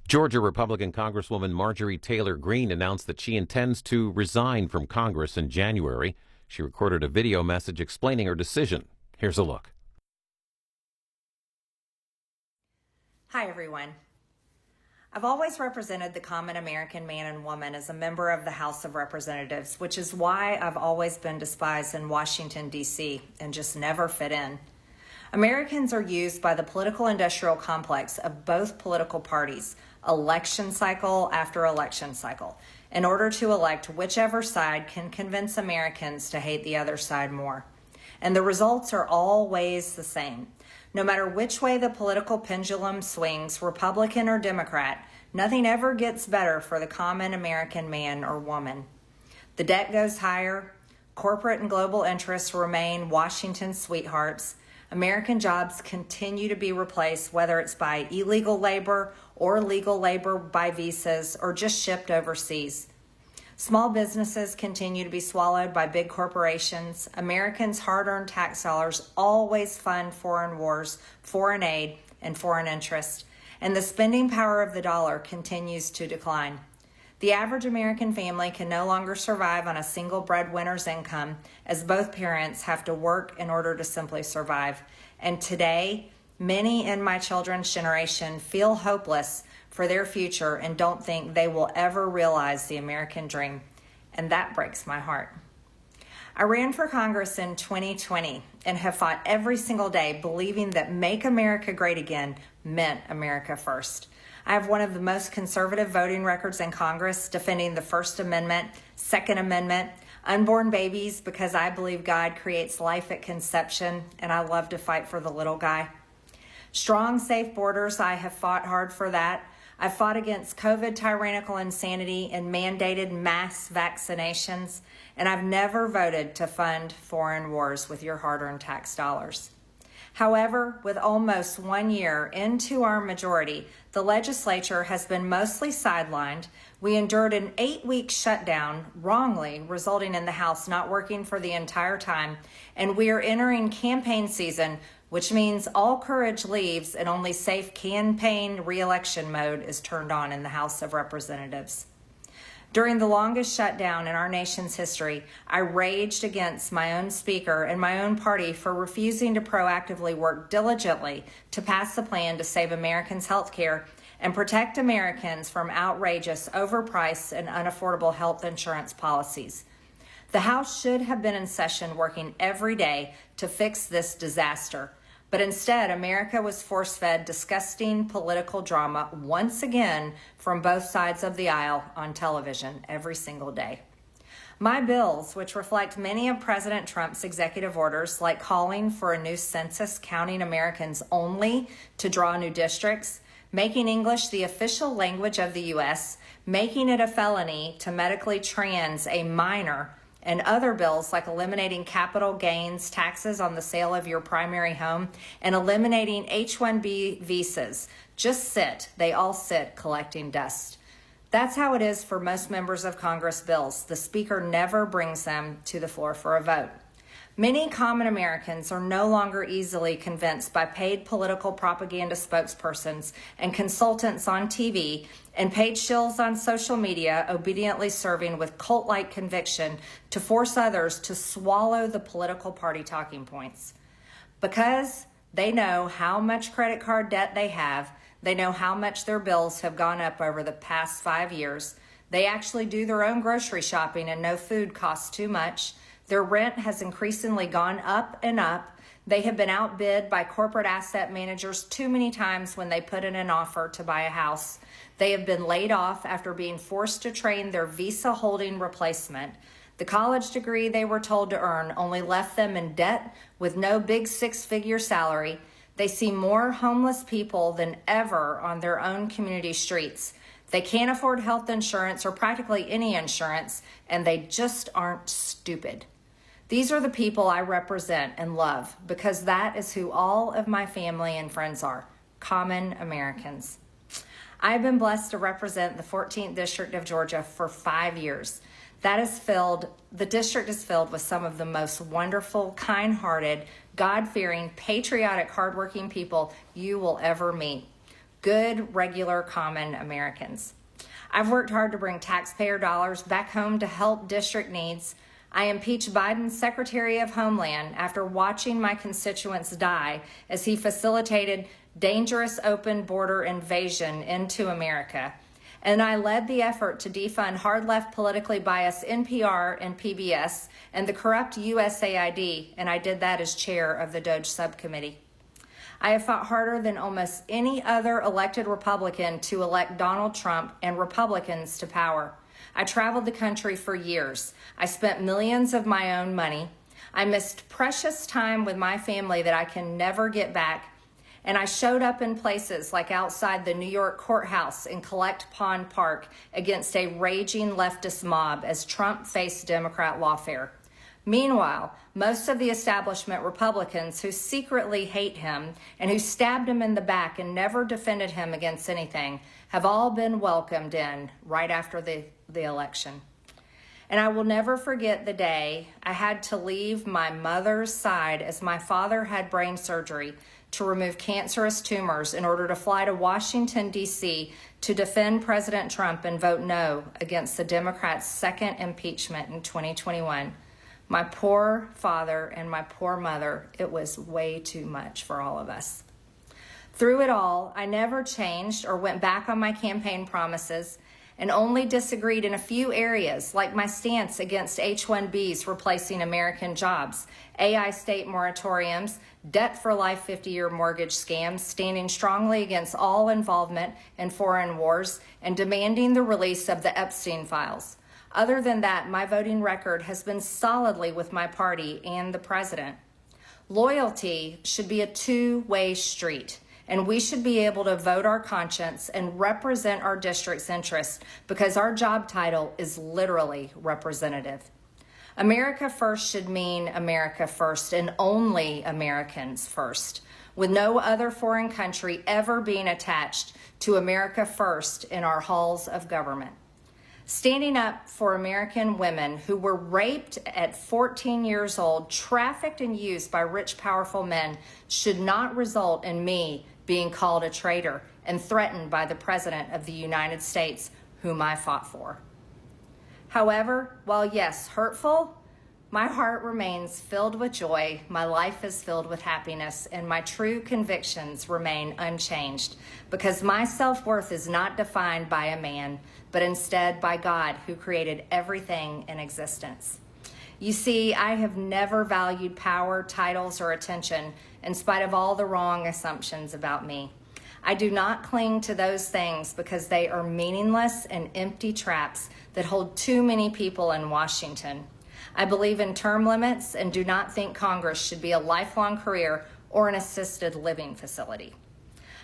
Georgia Republican Congresswoman Marjorie Taylor Greene announced that she intends to resign from Congress in January. She recorded a video message explaining her decision. Here's a look. Hi, everyone. I've always represented the common American man and woman as a member of the House of Representatives, which is why I've always been despised in Washington, D.C., and just never fit in. Americans are used by the political industrial complex of both political parties, election cycle after election cycle, in order to elect whichever side can convince Americans to hate the other side more. And the results are always the same. No matter which way the political pendulum swings, Republican or Democrat, nothing ever gets better for the common American man or woman. The debt goes higher, corporate and global interests remain Washington's sweethearts, American jobs continue to be replaced, whether it's by illegal labor or legal labor by visas or just shipped overseas. Small businesses continue to be swallowed by big corporations. Americans' hard-earned tax dollars always fund foreign wars, foreign aid, and foreign interest, and the spending power of the dollar continues to decline. The average American family can no longer survive on a single breadwinner's income, as both parents have to work in order to simply survive. And today, many in my children's generation feel hopeless for their future and don't think they will ever realize the American dream. And that breaks my heart. I ran for Congress in 2020 and have fought every single day believing that Make America Great Again meant America first. I have one of the most conservative voting records in Congress, defending the First Amendment, Second Amendment, unborn babies, because I believe God creates life at conception, and I love to fight for the little guy. Strong, safe borders, I have fought hard for that. I've fought against COVID tyrannical insanity and mandated mass vaccinations, and I've never voted to fund foreign wars with your hard-earned tax dollars. However, with almost 1 year into our majority, the legislature has been mostly sidelined. We endured an 8-week shutdown, wrongly, resulting in the House not working for the entire time, and we are entering campaign season, which means all courage leaves and only safe campaign re-election mode is turned on in the House of Representatives. During the longest shutdown in our nation's history, I raged against my own speaker and my own party for refusing to proactively work diligently to pass the plan to save Americans' health care and protect Americans from outrageous, overpriced, and unaffordable health insurance policies. The House should have been in session working every day to fix this disaster. But instead, America was force-fed disgusting political drama once again from both sides of the aisle on television every single day. My bills, which reflect many of President Trump's executive orders, like calling for a new census counting Americans only to draw new districts, making English the official language of the U.S., making it a felony to medically trans a minor, and other bills like eliminating capital gains taxes on the sale of your primary home and eliminating H-1B visas. Just sit. They all sit collecting dust. That's how it is for most members of Congress bills. The Speaker never brings them to the floor for a vote. Many common Americans are no longer easily convinced by paid political propaganda spokespersons and consultants on TV and paid shills on social media obediently serving with cult-like conviction to force others to swallow the political party talking points. Because they know how much credit card debt they have, they know how much their bills have gone up over the past 5 years, they actually do their own grocery shopping and know food costs too much. Their rent has increasingly gone up and up. They have been outbid by corporate asset managers too many times when they put in an offer to buy a house. They have been laid off after being forced to train their visa-holding replacement. The college degree they were told to earn only left them in debt with no big six-figure salary. They see more homeless people than ever on their own community streets. They can't afford health insurance or practically any insurance, and they just aren't stupid. These are the people I represent and love because that is who all of my family and friends are, common Americans. I've been blessed to represent the 14th District of Georgia for 5 years. The district is filled with some of the most wonderful, kind-hearted, God-fearing, patriotic, hardworking people you will ever meet. good, regular, common Americans. I've worked hard to bring taxpayer dollars back home to help district needs. I impeached Biden's Secretary of Homeland after watching my constituents die as he facilitated dangerous open border invasion into America. And I led the effort to defund hard-left politically biased NPR and PBS and the corrupt USAID, and I did that as chair of the DOJ subcommittee. I have fought harder than almost any other elected Republican to elect Donald Trump and Republicans to power. I traveled the country for years. I spent millions of my own money. I missed precious time with my family that I can never get back. And I showed up in places like outside the New York courthouse in Collect Pond Park against a raging leftist mob as Trump faced Democrat lawfare. Meanwhile, most of the establishment Republicans who secretly hate him and who stabbed him in the back and never defended him against anything have all been welcomed in right after the election. And I will never forget the day I had to leave my mother's side as my father had brain surgery to remove cancerous tumors in order to fly to Washington, D.C. to defend President Trump and vote no against the Democrats' second impeachment in 2021. My poor father and my poor mother, it was way too much for all of us. Through it all, I never changed or went back on my campaign promises and only disagreed in a few areas, like my stance against H-1Bs replacing American jobs, AI state moratoriums, debt for life 50-year mortgage scams, standing strongly against all involvement in foreign wars, and demanding the release of the Epstein files. Other than that, my voting record has been solidly with my party and the president. Loyalty should be a two-way street, and we should be able to vote our conscience and represent our district's interests because our job title is literally representative. America first should mean America first and only Americans first, with no other foreign country ever being attached to America first in our halls of government. Standing up for American women who were raped at 14 years old, trafficked and used by rich, powerful men should not result in me being called a traitor and threatened by the President of the United States, whom I fought for. However, while yes, hurtful, my heart remains filled with joy, my life is filled with happiness, and my true convictions remain unchanged because my self-worth is not defined by a man, but instead by God who created everything in existence. You see, I have never valued power, titles, or attention in spite of all the wrong assumptions about me. I do not cling to those things because they are meaningless and empty traps that hold too many people in Washington. I believe in term limits and do not think Congress should be a lifelong career or an assisted living facility.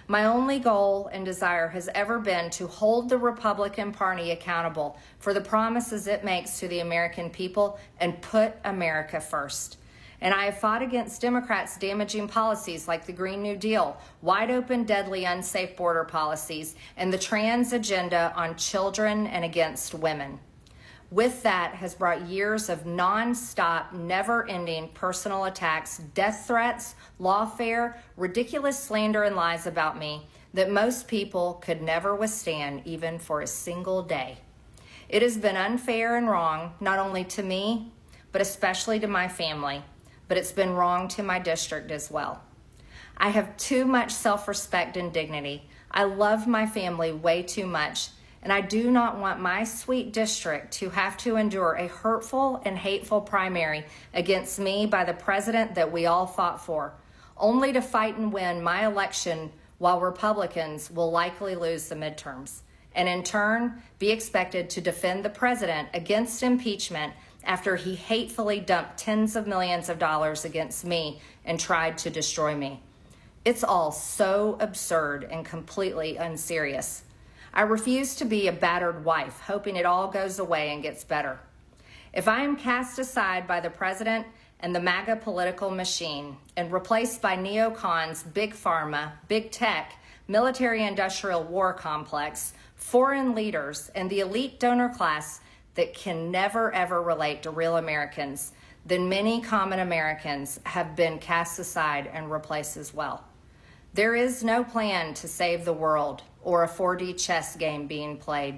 My only goal and desire has ever been to hold the Republican Party accountable for the promises it makes to the American people and put America first. And I have fought against Democrats' damaging policies like the Green New Deal, wide open, deadly, unsafe border policies, and the trans agenda on children and against women. With that has brought years of non-stop, never-ending personal attacks, death threats, lawfare, ridiculous slander and lies about me that most people could never withstand even for a single day. It has been unfair and wrong, not only to me, but especially to my family, but it's been wrong to my district as well. I have too much self-respect and dignity. I love my family way too much, and I do not want my sweet district to have to endure a hurtful and hateful primary against me by the president that we all fought for, only to fight and win my election while Republicans will likely lose the midterms, and in turn be expected to defend the president against impeachment after he hatefully dumped tens of millions of dollars against me and tried to destroy me. It's all so absurd and completely unserious. I refuse to be a battered wife, hoping it all goes away and gets better. If I am cast aside by the president and the MAGA political machine and replaced by neocons, big pharma, big tech, military-industrial war complex, foreign leaders, and the elite donor class that can never, ever relate to real Americans, then many common Americans have been cast aside and replaced as well. There is no plan to save the world or a 4D chess game being played.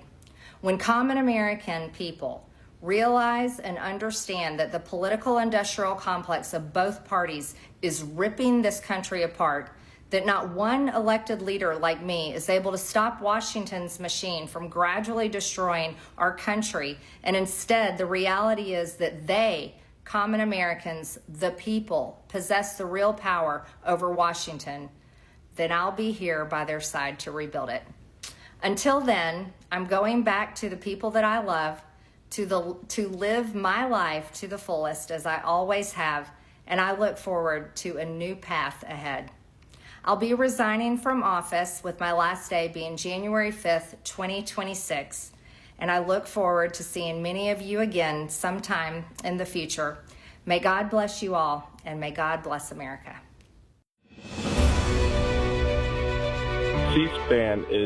When common American people realize and understand that the political industrial complex of both parties is ripping this country apart, that not one elected leader like me is able to stop Washington's machine from gradually destroying our country, and instead the reality is that they, common Americans, the people, possess the real power over Washington, then I'll be here by their side to rebuild it. Until then, I'm going back to the people that I love, to live my life to the fullest as I always have, and I look forward to a new path ahead. I'll be resigning from office with my last day being January 5th, 2026, and I look forward to seeing many of you again sometime in the future. May God bless you all, and may God bless America. C-SPAN is